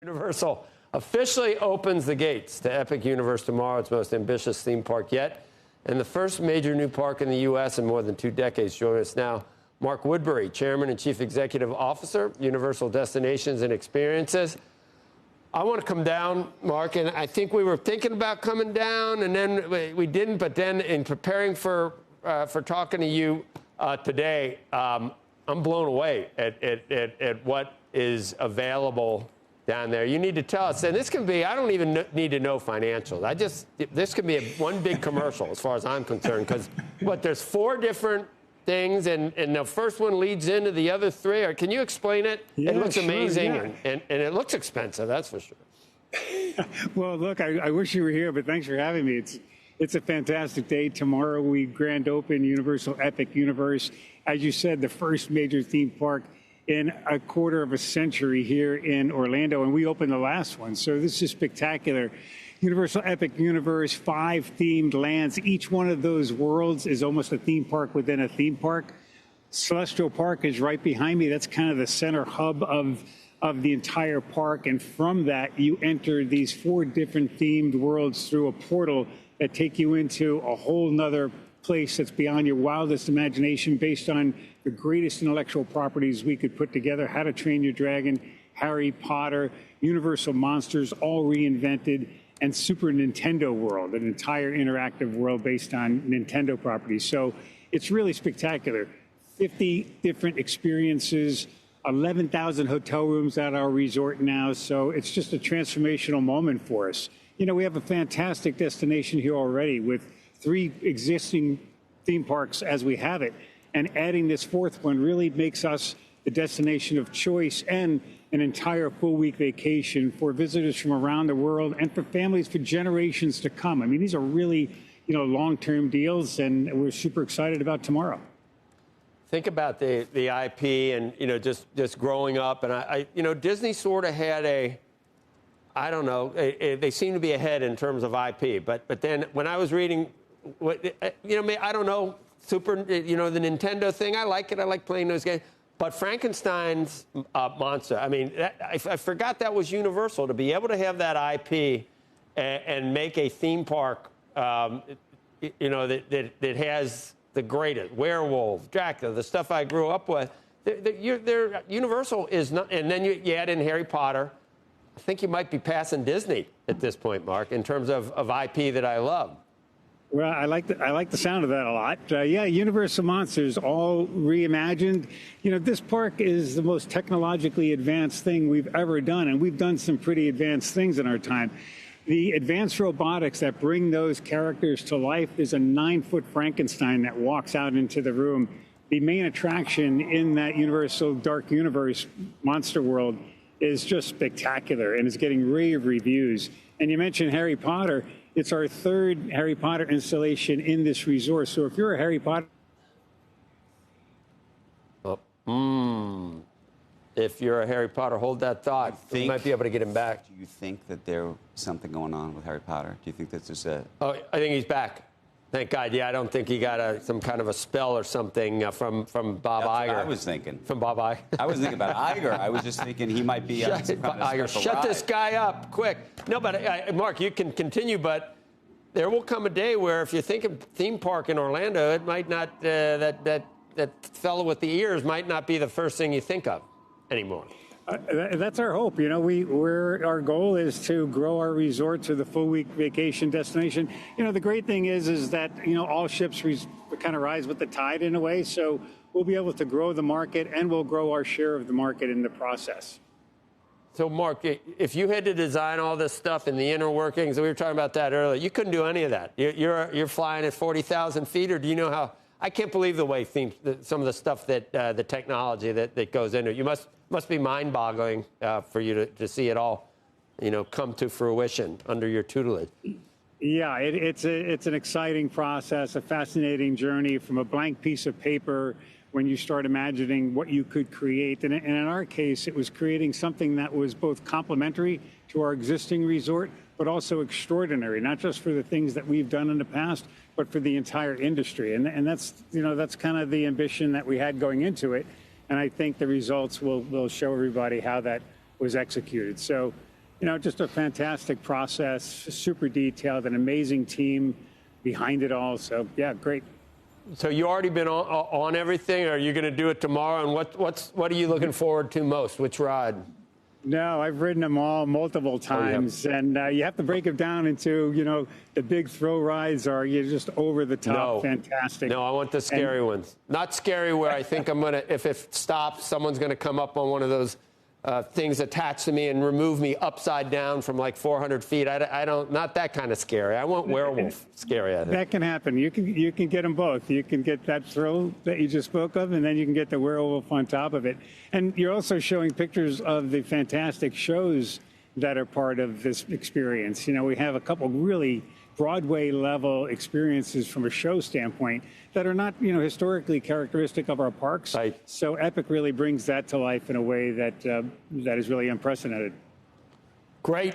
Universal officially opens the gates to Epic Universe tomorrow, its most ambitious theme park yet, and the first major new park in the U.S. in more than 2 decades. Joining us now, Mark Woodbury, Chairman and Chief Executive Officer, Universal Destinations and Experiences. I want to come down, Mark, and I think we were thinking about coming down, and then we didn't. But then, in preparing for talking to you today, I'm blown away at what is available down there. You need to tell us, and this can be, I don't even need to know financials. This can be one big commercial as far as I'm concerned, because there's 4 different things, and the first one leads into the other 3. Or can you explain it? Yeah, it looks sure, amazing, yeah. and it looks expensive, that's for sure. Well, look, I wish you were here, but thanks for having me. It's a fantastic day. Tomorrow we grand open Universal Epic Universe. As you said, the first major theme park in a quarter of a century here in Orlando, and we opened the last one. So this is spectacular. Universal Epic Universe, 5 themed lands. Each one of those worlds is almost a theme park within a theme park. Celestial Park is right behind me. That's kind of the center hub of the entire park. And from that, you enter these 4 different themed worlds through a portal that take you into a whole nother place that's beyond your wildest imagination, based on the greatest intellectual properties we could put together. How to Train Your Dragon, Harry Potter, Universal Monsters, all reinvented, and Super Nintendo World, an entire interactive world based on Nintendo properties. So it's really spectacular. 50 different experiences, 11,000 hotel rooms at our resort now. So it's just a transformational moment for us. You know, we have a fantastic destination here already with 3 existing theme parks as we have it. And adding this 4th one really makes us the destination of choice, and an entire full-week vacation for visitors from around the world and for families for generations to come. I mean, these are really, long-term deals, and we're super excited about tomorrow. Think about the IP and, just growing up. And I Disney sort of had they seem to be ahead in terms of IP. But then when I was reading, I don't know, the Nintendo thing, I like it. I like playing those games. But Frankenstein's monster, I forgot that was Universal, to be able to have that IP and make a theme park, that has the greatest werewolf, Dracula, the stuff I grew up with. Universal is not, and then you add in Harry Potter. I think you might be passing Disney at this point, Mark, in terms of IP that I love. Well, I like the sound of that a lot. Universal Monsters, all reimagined. This park is the most technologically advanced thing we've ever done, and we've done some pretty advanced things in our time. The advanced robotics that bring those characters to life is a 9-foot Frankenstein that walks out into the room. The main attraction in that Universal Dark Universe Monster World is just spectacular, and it's getting rave reviews. And you mentioned Harry Potter. It's our 3rd Harry Potter installation in this resort. So if you're a Harry Potter... If you're a Harry Potter, hold that thought. You might be able to get him back. Do you think that there's something going on with Harry Potter? Do you think that's just a... Oh, I think he's back. Thank God. Yeah, I don't think he got some kind of a spell or something from Bob Iger. What I was thinking. From Bob Iger. I was thinking about Iger. I was just thinking he might be on some kind of Iger, special shut ride. this guy up, quick. No, but Mark, you can continue, but there will come a day where if you think of theme park in Orlando, it might not, that fellow with the ears might not be the first thing you think of anymore. That's our hope. Our goal is to grow our resort to the full-week vacation destination. The great thing is that, all ships kind of rise with the tide in a way. So we'll be able to grow the market, and we'll grow our share of the market in the process. So, Mark, if you had to design all this stuff in the inner workings, we were talking about that earlier, you couldn't do any of that. You're flying at 40,000 feet, or do you know how? I can't believe the way some of the stuff that the technology that goes into it. You must be mind-boggling for you to see it all, come to fruition under your tutelage. Yeah, it's an exciting process, a fascinating journey from a blank piece of paper when you start imagining what you could create. And in our case, it was creating something that was both complementary to our existing resort, but also extraordinary, not just for the things that we've done in the past, but for the entire industry. And that's kind of the ambition that we had going into it. And I think the results will show everybody how that was executed. So Just a fantastic process, super detailed, an amazing team behind it all. So, yeah, great. So you already been on everything, or are you going to do it tomorrow? And what are you looking forward to most? Which ride? No, I've ridden them all multiple times, and you have to break them down into, the big throw rides are just over the top, fantastic. No, I want the scary ones. Not scary where I think I'm going to, if it stops, someone's going to come up on one of those things attached to me and remove me upside down from like 400 feet. I don't, not that kind of scary. I want werewolf scary. I think. That can happen. You can get them both. You can get that throw that you just spoke of, and then you can get the werewolf on top of it. And you're also showing pictures of the fantastic shows that are part of this experience. We have a couple really Broadway-level experiences from a show standpoint that are not, historically characteristic of our parks. Right. So Epic really brings that to life in a way that is really unprecedented. Great.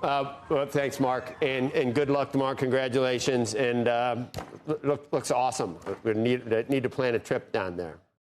Well, thanks, Mark, and good luck tomorrow. Congratulations, and looks awesome. We need to plan a trip down there.